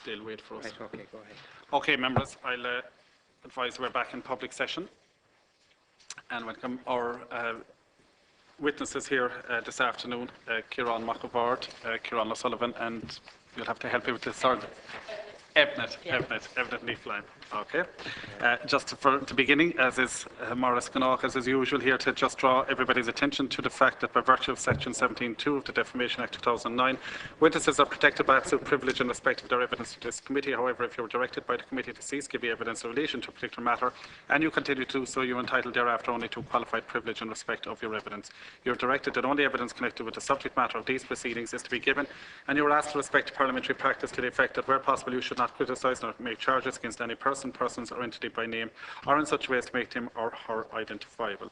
they'll wait for us. Right, okay, go ahead. Okay, members, I'll advise we're back in public session. And welcome our witnesses here this afternoon, Ciarán McAvard, Ciarán O'Sullivan, and you'll have to help me with this, sorry. Evnet Leafline. Okay. Just for the beginning, as is Maurice Ganach, as is usual here, to just draw everybody's attention to the fact that by virtue of Section 17.2 of the Defamation Act 2009, witnesses are protected by absolute privilege in respect of their evidence to this committee. However, if you are directed by the committee to cease giving evidence in relation to a particular matter, and you continue to do so, you are entitled thereafter only to qualified privilege in respect of your evidence. You are directed that only evidence connected with the subject matter of these proceedings is to be given, and you are asked to respect parliamentary practice to the effect that, where possible, you should not criticise nor make charges against any person, persons or entity by name, or in such ways to make him or her identifiable.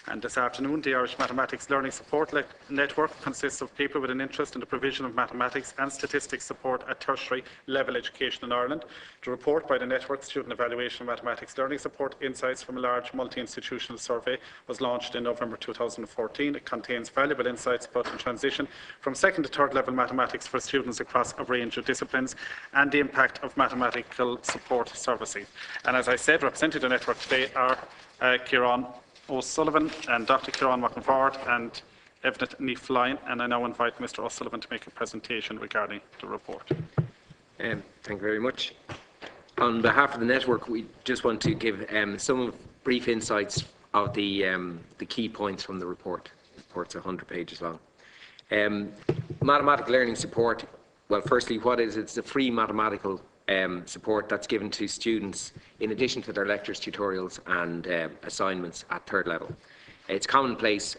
And this afternoon, the Irish Mathematics Learning Support Network consists of people with an interest in the provision of mathematics and statistics support at tertiary level education in Ireland. The report by the network, Student Evaluation of Mathematics Learning Support Insights from a Large Multi-Institutional Survey, was launched in November 2014. It contains valuable insights about the transition from second to third level mathematics for students across a range of disciplines and the impact of mathematical support servicing. And as I said, representing the network today are Ciarán O'Sullivan and Dr. Ciarán McAvard and Evnet Leafline, and I now invite Mr. O'Sullivan to make a presentation regarding the report. Thank you very much. On behalf of the network, we just want to give some brief insights of the key points from the report. The report's 100 pages long. Mathematical learning support, well, firstly, what is it? It's a free mathematical support that's given to students in addition to their lectures, tutorials and assignments at third level. It's commonplace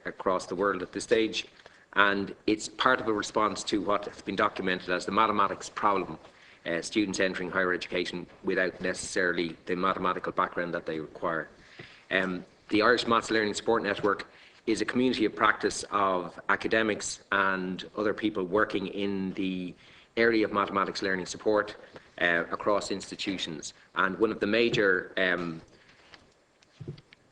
across the world at this stage, and it's part of a response to what has been documented as the mathematics problem, students entering higher education without necessarily the mathematical background that they require. The Irish Maths Learning Support Network is a community of practice of academics and other people working in the area of mathematics learning support across institutions. And one of the major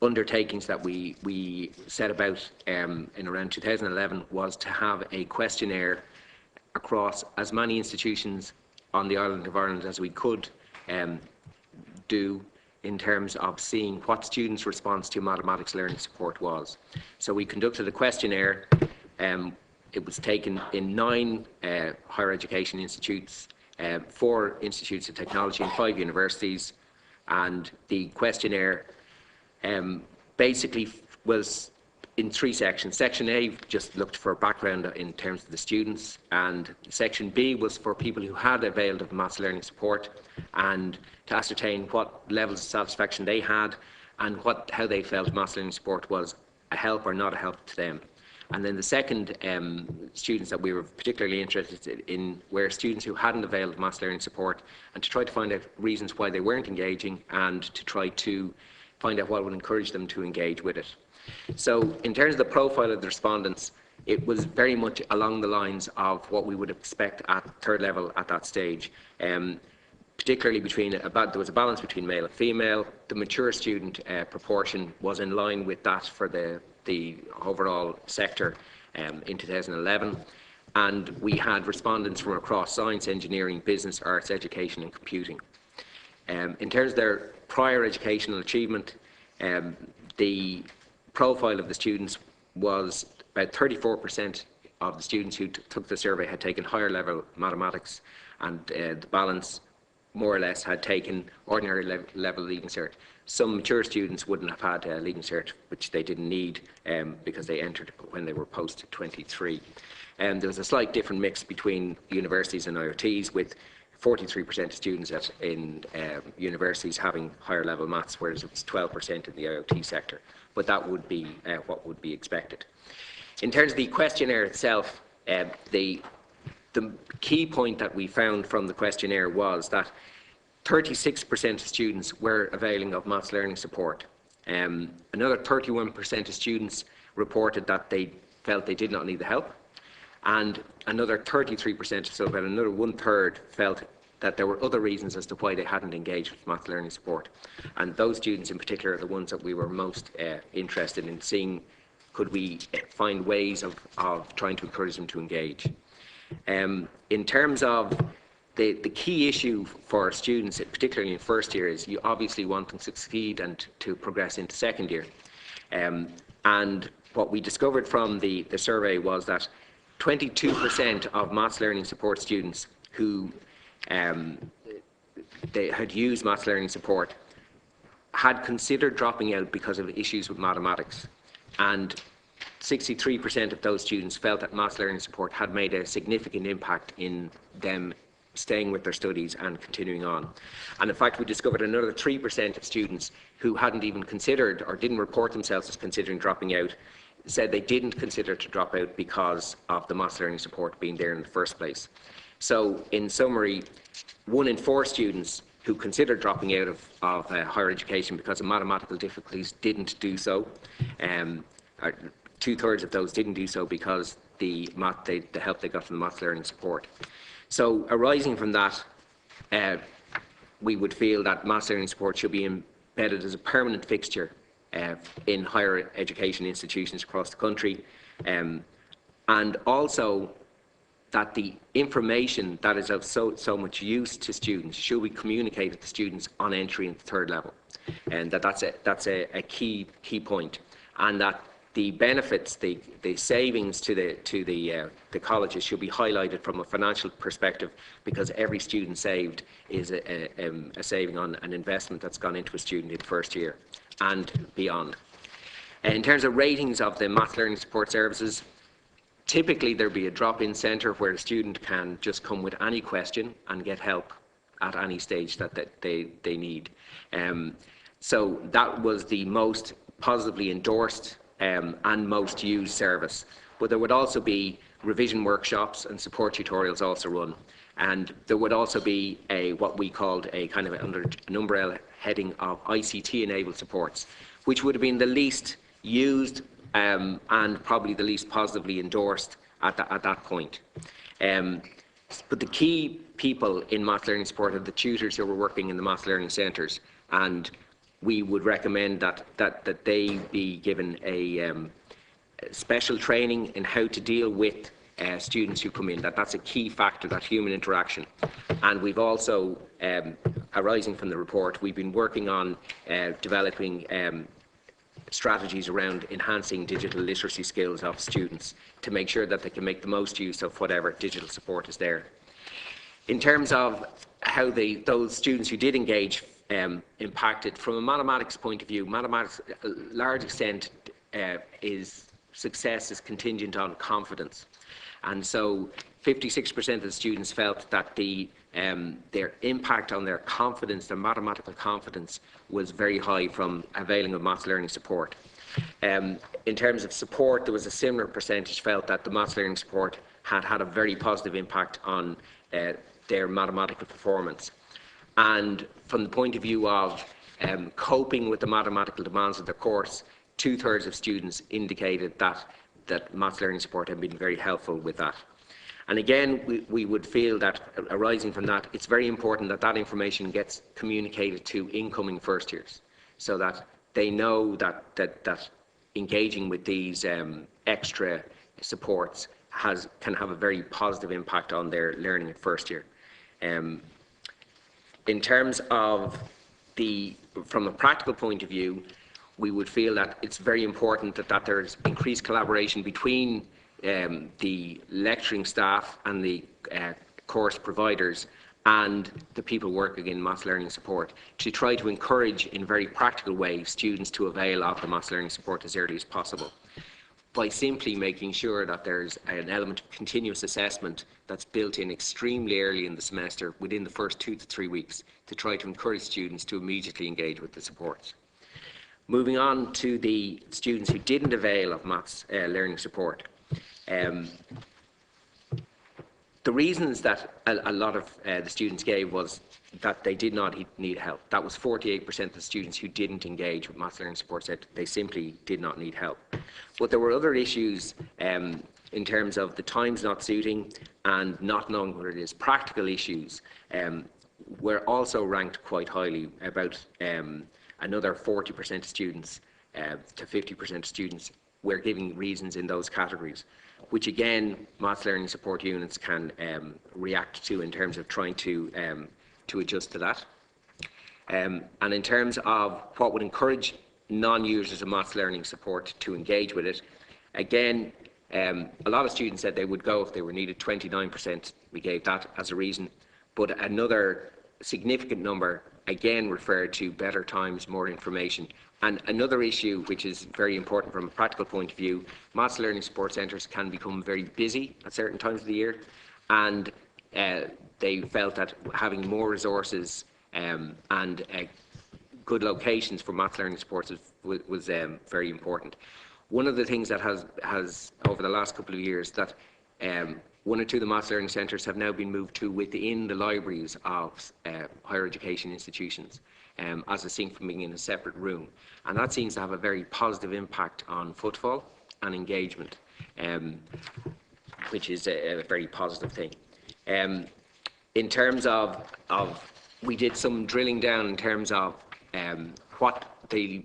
undertakings that we set about in around 2011 was to have a questionnaire across as many institutions on the island of Ireland as we could do in terms of seeing what students' response to mathematics learning support was. So we conducted a questionnaire. It was taken in 9 higher education institutes, 4 institutes of technology and 5 universities, and the questionnaire basically was in 3 sections. Section A just looked for background in terms of the students, and Section B was for people who had availed of maths learning support and to ascertain what levels of satisfaction they had and how they felt maths learning support was a help or not a help to them. And then the second students that we were particularly interested in were students who hadn't availed of maths learning support, and to try to find out reasons why they weren't engaging and to try to find out what would encourage them to engage with it. So in terms of the profile of the respondents, it was very much along the lines of what we would expect at third level at that stage. Particularly there was a balance between male and female. The mature student proportion was in line with that for the overall sector in 2011, and we had respondents from across science, engineering, business, arts, education and computing. In terms of their prior educational achievement, the profile of the students was about 34% of the students who took the survey had taken higher level mathematics, and the balance more or less had taken ordinary level Leaving Cert. Some mature students wouldn't have had Leaving Cert, which they didn't need because they entered when they were post 23. There was a slight different mix between universities and IOTs, with 43% of students in universities having higher level maths, whereas it was 12% in the IOT sector. But that would be what would be expected. In terms of the questionnaire itself, the key point that we found from the questionnaire was that 36% of students were availing of maths learning support. Another 31% of students reported that they felt they did not need the help, and another 33%, so about another 1/3, felt that there were other reasons as to why they hadn't engaged with maths learning support. And those students in particular are the ones that we were most interested in seeing, could we find ways of trying to encourage them to engage. In terms of the key issue for students, particularly in first year, is you obviously want them to succeed and to progress into second year. And what we discovered from the survey was that 22% of maths learning support students who they had used maths learning support had considered dropping out because of issues with mathematics, and 63% of those students felt that maths learning support had made a significant impact in them staying with their studies and continuing on. And in fact, we discovered another 3% of students who hadn't even considered or didn't report themselves as considering dropping out said they didn't consider to drop out because of the maths learning support being there in the first place. So in summary, 1 in 4 students who considered dropping out of higher education because of mathematical difficulties didn't do so. 2/3 of those didn't do so because the help they got from the maths learning support. So arising from that, we would feel that maths learning support should be embedded as a permanent fixture in higher education institutions across the country, and also that the information that is of so much use to students should be communicated to students on entry into third level, and that's a key point, and that the benefits, the savings to the colleges should be highlighted from a financial perspective, because every student saved is a saving on an investment that's gone into a student in first year and beyond. In terms of ratings of the maths learning support services, typically there'll be a drop-in centre where the student can just come with any question and get help at any stage that they need. So that was the most positively endorsed and most used service. But there would also be revision workshops and support tutorials also run. And there would also be what we called a kind of under an umbrella heading of ICT-enabled supports, which would have been the least used and probably the least positively endorsed at that point. But the key people in maths learning support are the tutors who were working in the maths learning centres, and we would recommend that they be given a special training in how to deal with students who come in. That's a key factor, that human interaction. And we've also, arising from the report, we've been working on developing strategies around enhancing digital literacy skills of students to make sure that they can make the most use of whatever digital support is there. In terms of how those students who did engage impacted, from a mathematics point of view, mathematics, a large extent, success is contingent on confidence. And so 56% of the students felt that their impact on their confidence, their mathematical confidence, was very high from availing of maths learning support. In terms of support, there was a similar percentage felt that the maths learning support had a very positive impact on their mathematical performance. And from the point of view of coping with the mathematical demands of the course, 2/3 of students indicated that maths learning support had been very helpful with that. And again, we would feel that, arising from that, it's very important that that information gets communicated to incoming first years, so that they know that engaging with these extra supports can have a very positive impact on their learning at first year. In terms of from a practical point of view, we would feel that it's very important that there's increased collaboration between the lecturing staff and the course providers and the people working in maths learning support to try to encourage, in very practical ways, students to avail of the maths learning support as early as possible, by simply making sure that there's an element of continuous assessment that's built in extremely early in the semester, within the first 2 to 3 weeks, to try to encourage students to immediately engage with the supports. Moving on to the students who didn't avail of maths learning support. The reasons that a lot of the students gave was that they did not need help. That was 48% of the students who didn't engage with maths learning support said they simply did not need help. But there were other issues in terms of the times not suiting and not knowing what it is. Practical issues were also ranked quite highly. About another 40% of students to 50% of students were giving reasons in those categories. which again maths learning support units can react to in terms of trying to adjust to that. And in terms of what would encourage non-users of maths learning support to engage with it, again, a lot of students said they would go if they were needed. 29% we gave that as a reason, but another significant number again referred to better times, more information. And another issue which is very important from a practical point of view, maths learning support centres can become very busy at certain times of the year, and they felt that having more resources and good locations for maths learning supports was very important. One of the things that has over the last couple of years that one or two of the maths learning centres have now been moved to within the libraries of higher education institutions, as distinct from being in a separate room, and that seems to have a very positive impact on footfall and engagement, which is a very positive thing. In terms of we did some drilling down in terms of what the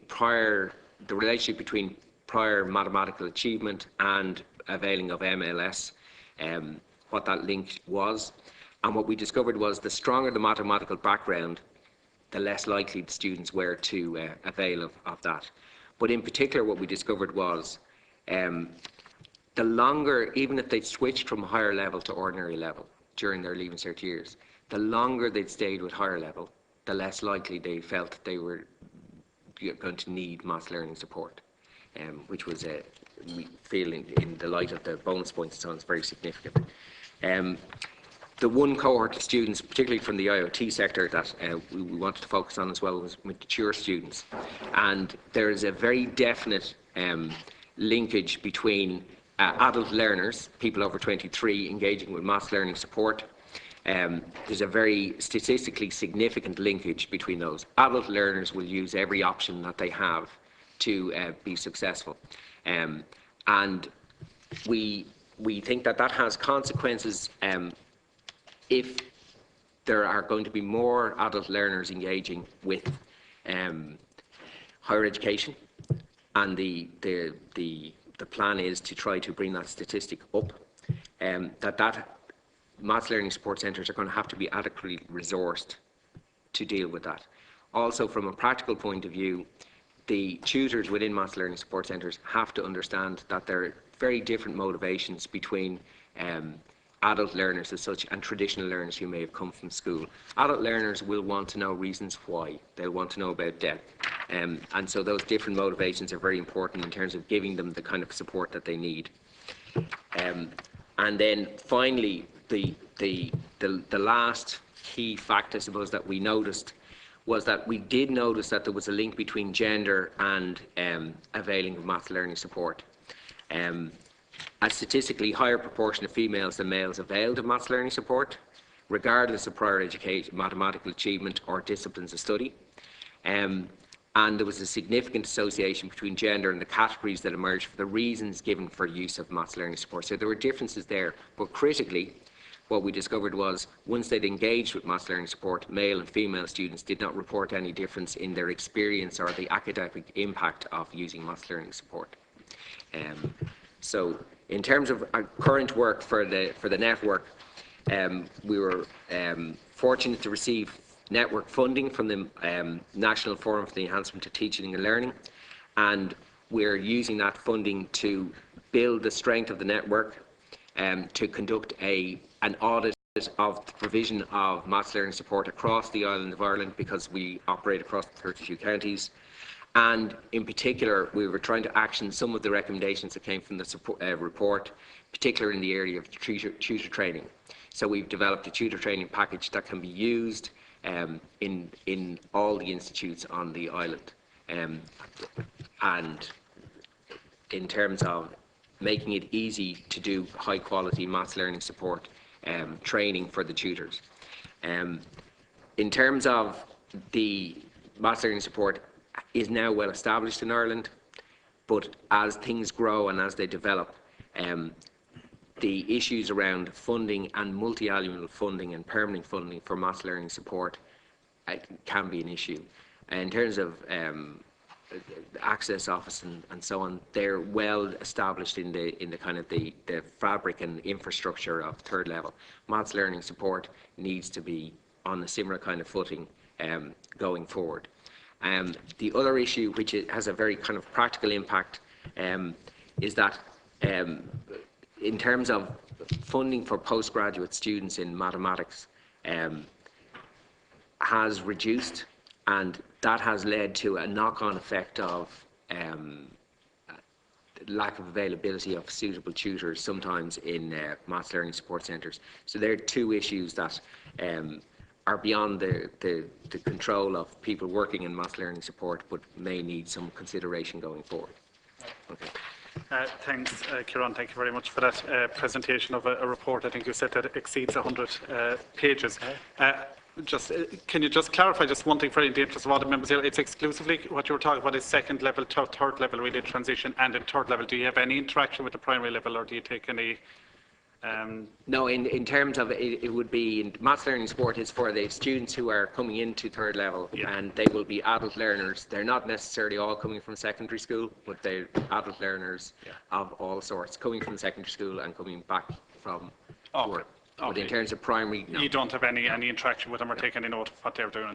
relationship between prior mathematical achievement and availing of MLS, what that link was. And what we discovered was the stronger the mathematical background, the less likely the students were to avail of that. But in particular, what we discovered was the longer, even if they'd switched from higher level to ordinary level during their Leaving Cert years, the longer they'd stayed with higher level, the less likely they felt that they were going to need maths learning support, which was, we feel in the light of the bonus points, sounds very significant. The one cohort of students, particularly from the IoT sector, that we wanted to focus on as well was mature students. And there is a very definite linkage between adult learners, people over 23, engaging with maths learning support. There's a very statistically significant linkage between those. Adult learners will use every option that they have to be successful. And we think that that has consequences if there are going to be more adult learners engaging with higher education, and the plan is to try to bring that statistic up, that maths learning support centres are going to have to be adequately resourced to deal with that. Also, from a practical point of view, the tutors within maths learning support centres have to understand that there are very different motivations between adult learners as such and traditional learners who may have come from school. Adult learners will want to know reasons why. They'll want to know about debt. And so those different motivations are very important in terms of giving them the kind of support that they need. And then finally, the last key fact, I suppose, that we noticed was that we did notice that there was a link between gender and availing of maths learning support. A statistically higher proportion of females than males availed of maths learning support, regardless of prior education, mathematical achievement or disciplines of study. And there was a significant association between gender and the categories that emerged for the reasons given for use of maths learning support. So there were differences there, but critically, what we discovered was once they'd engaged with maths learning support, male and female students did not report any difference in their experience or the academic impact of using maths learning support. So in terms of our current work for the network, we were fortunate to receive network funding from the National Forum for the Enhancement of Teaching and Learning, and we're using that funding to build the strength of the network, to conduct an audit of the provision of maths learning support across the island of Ireland, because we operate across 32 counties. And in particular, we were trying to action some of the recommendations that came from the report, particularly in the area of tutor training. So we've developed a tutor training package that can be used in all the institutes on the island. And in terms of making it easy to do high quality maths learning support training for the tutors. In terms of the maths learning support is now well established in Ireland, but as things grow and as they develop, the issues around funding and multi-annual funding and permanent funding for maths learning support can be an issue. In terms of access office and so on, they're well established in the kind of the fabric and infrastructure of third level. Maths learning support needs to be on a similar kind of footing going forward. The other issue, which has a very kind of practical impact, is that in terms of funding for postgraduate students in mathematics has reduced, and that has led to a knock-on effect of lack of availability of suitable tutors sometimes in maths learning support centres. So there are two issues that are beyond the control of people working in maths learning support, but may need some consideration going forward. Okay. Thanks, Kieran. Thank you very much for that presentation of a report. I think you said that it exceeds 100 pages. Can you just clarify just one thing for the interest of all the members here? It's exclusively what you were talking about is second level to third level really transition, and in third level, do you have any interaction with the primary level, or do you take any? No, in terms of it would be in maths learning support is for the students who are coming into third level, and they will be adult learners. They're not necessarily all coming from secondary school, but they're adult learners of all sorts, coming from secondary school and coming back from work. But in terms of primary, no. You don't have any interaction with them or take any note of what they're doing?